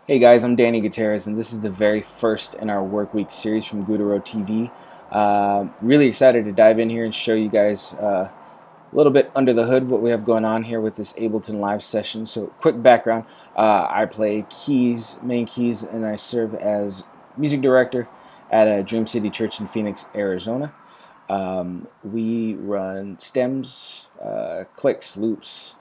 Hey guys, I'm Danny Gutierrez, and this is the very first in our work week series from GuteroTV. Really excited to dive in here and show you guys a little bit under the hood what we have going on here with this Ableton live session. So, quick background: I play keys, main keys, and I serve as music director at a Dream City Church in Phoenix, Arizona. We run stems, clicks, loops,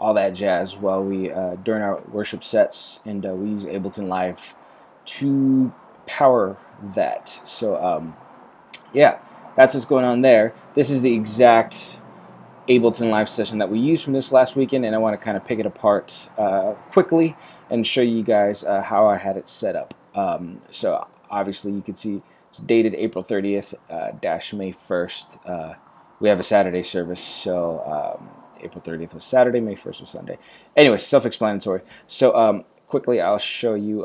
all that jazz while we during our worship sets, and we use Ableton Live to power that. So yeah, that's what's going on there. This is the exact Ableton Live session that we used from this last weekend, and I want to kind of pick it apart quickly and show you guys how I had it set up. So obviously you can see it's dated April 30th dash May 1st. We have a Saturday service, so April 30th was Saturday, May 1st was Sunday. Anyway, self-explanatory. So quickly I'll show you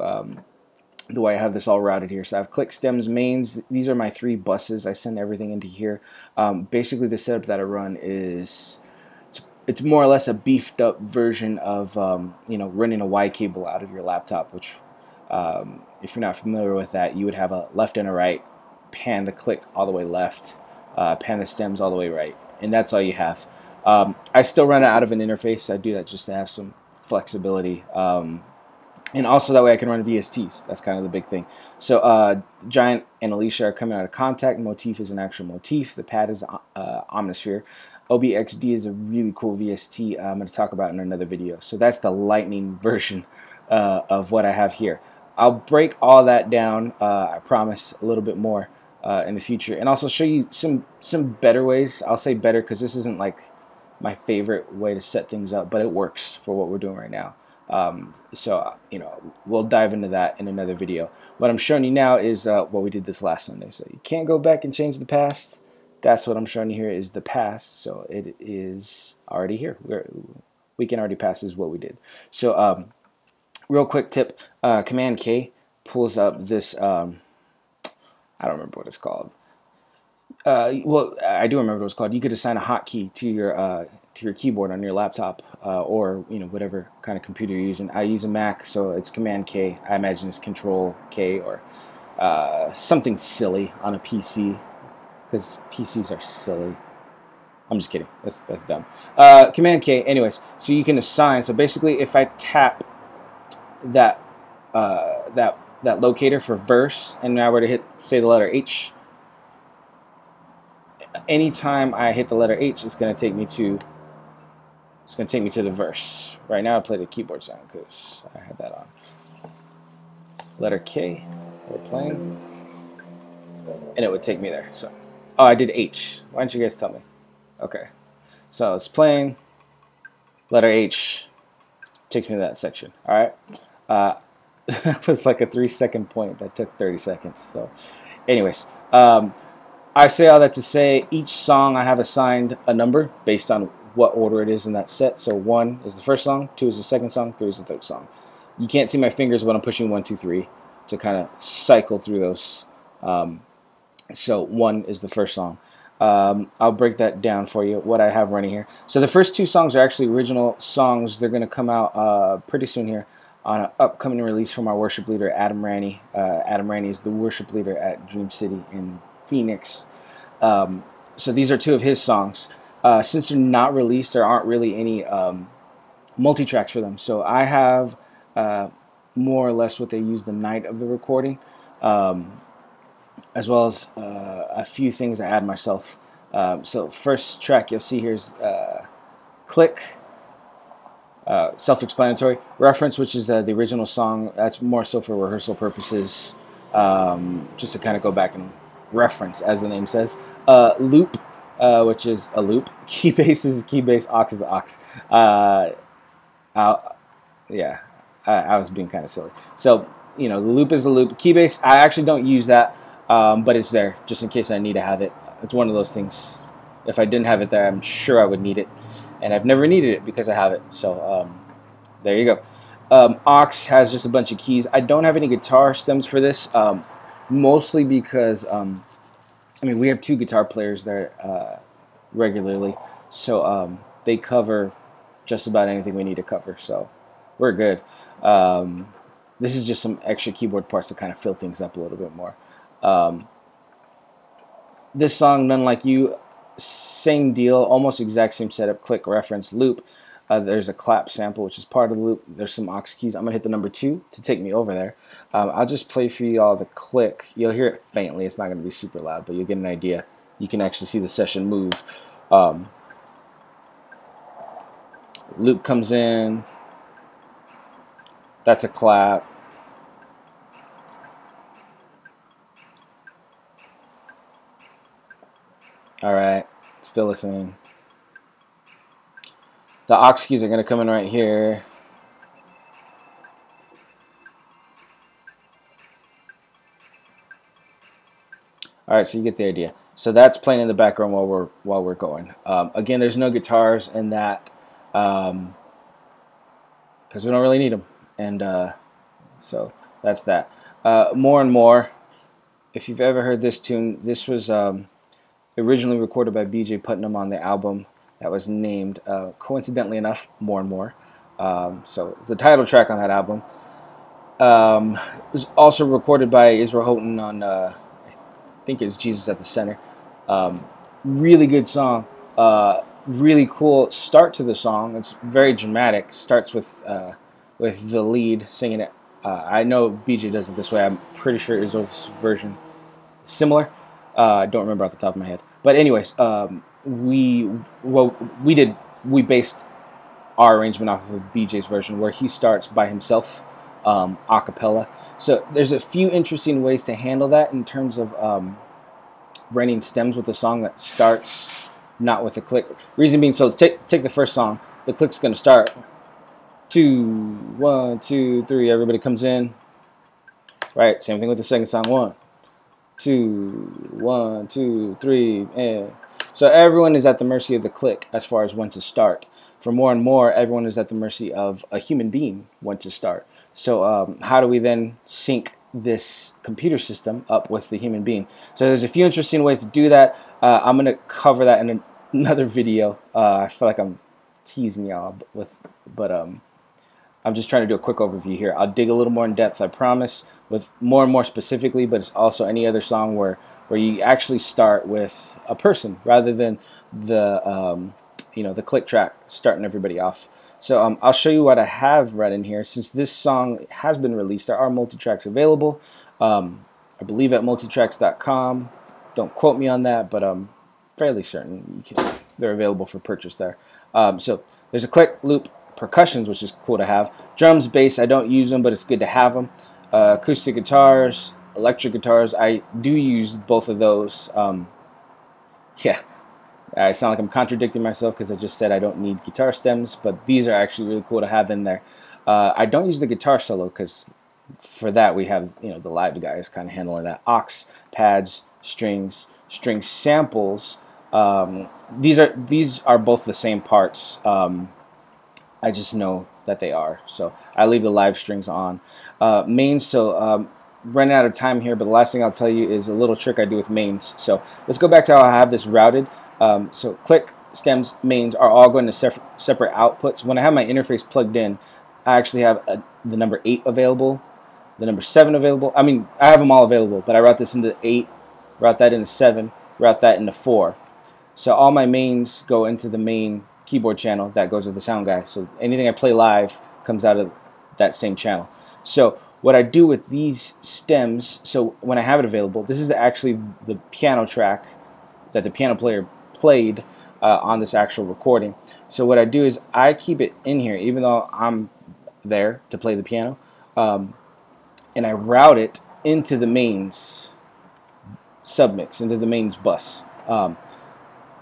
the way I have this all routed here. So I have click, stems, mains. These are my three buses. I send everything into here. Basically the setup that I run is it's more or less a beefed up version of running a Y cable out of your laptop, which if you're not familiar with that, you would have a left and a right, pan the click all the way left, pan the stems all the way right, and that's all you have. I still run it out of an interface. I do that just to have some flexibility, and also that way I can run VSTs. That's kind of the big thing. So Giant and Alicia are coming out of contact. Motif is an actual motif. The pad is Omnisphere. OBXD is a really cool VST I'm going to talk about in another video. So that's the lightning version of what I have here. I'll break all that down, I promise, a little bit more in the future, and also show you some better ways. I'll say better because this isn't like my favorite way to set things up, but it works for what we're doing right now. So we'll dive into that in another video. What I'm showing you now is what we did this last Sunday. So you can't go back and change the past. That's what I'm showing you here is the past. So it is already here. We can already pass is what we did. So real quick tip: Command K pulls up this. I don't remember what it's called. Well, I do remember what it's called. You could assign a hotkey to your keyboard on your laptop, or whatever kind of computer you're using. I use a Mac, so it's Command K. I imagine it's Control K or something silly on a PC, because PCs are silly. I'm just kidding. That's dumb. Command K. Anyways, so you can assign. So basically, if I tap that that locator for verse, and I were to hit, say, the letter H. Anytime I hit the letter H, it's going to take me to the verse. Right now I play the keyboard sound because I had that on. Letter K, we're playing, and it would take me there. So, oh, I did H. Why didn't you guys tell me? Okay, so it's playing. Letter H takes me to that section. All right, that was like a 3-second point that took 30 seconds. So, anyways. I say all that to say each song I have assigned a number based on what order it is in that set. So 1 is the first song, 2 is the second song, 3 is the third song. You can't see my fingers when I'm pushing 1, 2, 3 to kind of cycle through those. So 1 is the first song. I'll break that down for you, what I have running here. So the first 2 songs are actually original songs. They're going to come out pretty soon here on an upcoming release from our worship leader, Adam Ranney. Adam Ranney is the worship leader at Dream City in Phoenix. So these are 2 of his songs. Since they're not released, there aren't really any multi-tracks for them. So I have more or less what they use the night of the recording, as well as a few things I add myself. So first track you'll see here is Click, self-explanatory. Reference, which is the original song. That's more so for rehearsal purposes, just to kind of go back and reference, as the name says. Loop, which is a loop. Keybase is keybase. Aux is aux. Yeah, I was being kind of silly. So the loop is a loop. Keybase, I actually don't use that, but it's there just in case I need to have it. It's one of those things. If I didn't have it there, I'm sure I would need it, and I've never needed it because I have it. So there you go. Aux has just a bunch of keys. I don't have any guitar stems for this. Mostly because, we have 2 guitar players there regularly, so they cover just about anything we need to cover. So we're good. This is just some extra keyboard parts to kind of fill things up a little bit more. This song, None Like You, same deal, almost exact same setup, click, reference, loop. There's a clap sample, which is part of the loop. There's some aux keys. I'm going to hit the number 2 to take me over there. I'll just play for you all the click. You'll hear it faintly. It's not going to be super loud, but you'll get an idea. You can actually see the session move. Loop comes in. That's a clap. All right, still listening. The aux keys are going to come in right here. All right, so you get the idea. So that's playing in the background while we're going. Again, there's no guitars in that because we don't really need them, and so that's that. More and More. If you've ever heard this tune, this was originally recorded by B.J. Putnam on the album that was named, coincidentally enough, More and More. So the title track on that album was also recorded by Israel Houghton on, I think it's Jesus at the Center. Really good song. Really cool start to the song. It's very dramatic. Starts with the lead singing it. I know BJ does it this way. I'm pretty sure Israel's version is similar. I don't remember off the top of my head. But anyways, we based our arrangement off of BJ's version, where he starts by himself, a cappella. So there's a few interesting ways to handle that in terms of writing stems with a song that starts not with a click. Reason being, so let's take the first song. The click's going to start 2, 1, 2, 3. Everybody comes in. Right. Same thing with the second song. 1, 2, 1, 2, 3, and so everyone is at the mercy of the click as far as when to start. For More and More, everyone is at the mercy of a human being when to start. So how do we then sync this computer system up with the human being? So there's a few interesting ways to do that. I'm going to cover that in another video. I feel like I'm teasing y'all but I'm just trying to do a quick overview here. I'll dig a little more in depth, I promise, with More and More specifically, but it's also any other song where you actually start with a person rather than the the click track starting everybody off. So I'll show you what I have right in here. Since this song has been released, there are multi-tracks available. I believe at multitracks.com. Don't quote me on that, but I'm fairly certain they're available for purchase there. So there's a click, loop, percussions, which is cool to have. Drums, bass, I don't use them, but it's good to have them. Acoustic guitars, electric guitars, I do use both of those. Yeah, I sound like I'm contradicting myself because I just said I don't need guitar stems, but these are actually really cool to have in there. I don't use the guitar solo because for that we have the live guys kind of handling that. Aux, pads, strings, string samples. These are both the same parts. I just know that they are, so I leave the live strings on. Mains, so running out of time here, but the last thing I'll tell you is a little trick I do with mains. So let's go back to how I have this routed. So click, stems, mains are all going to separate outputs. When I have my interface plugged in, I actually have the number 8 available, the number 7 available. I mean, I have them all available, but I route this into 8, route that into 7, route that into 4. So all my mains go into the main keyboard channel that goes to the sound guy. So anything I play live comes out of that same channel. So what I do with these stems, so when I have it available, this is actually the piano track that the piano player played on this actual recording. So what I do is I keep it in here even though I'm there to play the piano, and I route it into the mains submix, into the mains bus.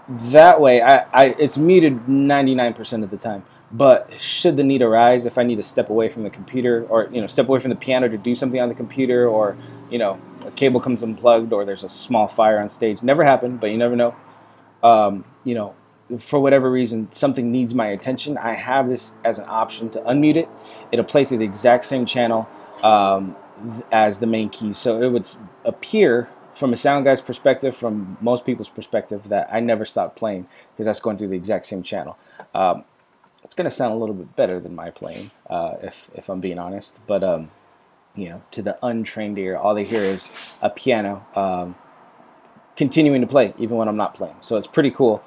That way it's muted 99% of the time, but should the need arise, if I need to step away from the computer or step away from the piano to do something on the computer, or a cable comes unplugged, or there's a small fire on stage, never happened, but you never know, for whatever reason something needs my attention, I have this as an option to unmute it. It'll play through the exact same channel as the main keys, so it would appear from a sound guy's perspective, from most people's perspective, that I never stopped playing because that's going through the exact same channel. it's going to sound a little bit better than my playing, if I'm being honest. But you know, to the untrained ear, all they hear is a piano continuing to play even when I'm not playing. So it's pretty cool.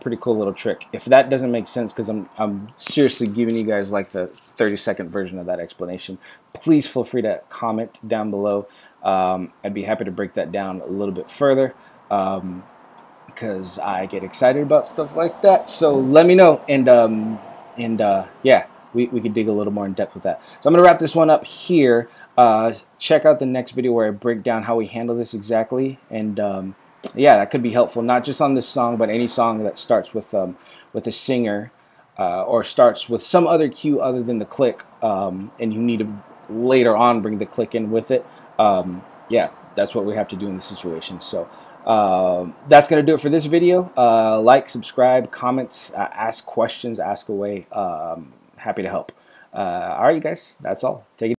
Pretty cool little trick. If that doesn't make sense, because I'm seriously giving you guys like the 30-second version of that explanation, please feel free to comment down below. I'd be happy to break that down a little bit further, because I get excited about stuff like that. So let me know, and yeah, we could dig a little more in depth with that. So I'm gonna wrap this one up here. Check out the next video where I break down how we handle this exactly, and yeah, that could be helpful, not just on this song, but any song that starts with a singer, or starts with some other cue other than the click, and you need to later on bring the click in with it. Yeah, that's what we have to do in this situation. So that's going to do it for this video. Like, subscribe, comment, ask questions, ask away. Happy to help. All right, you guys, that's all. Take it.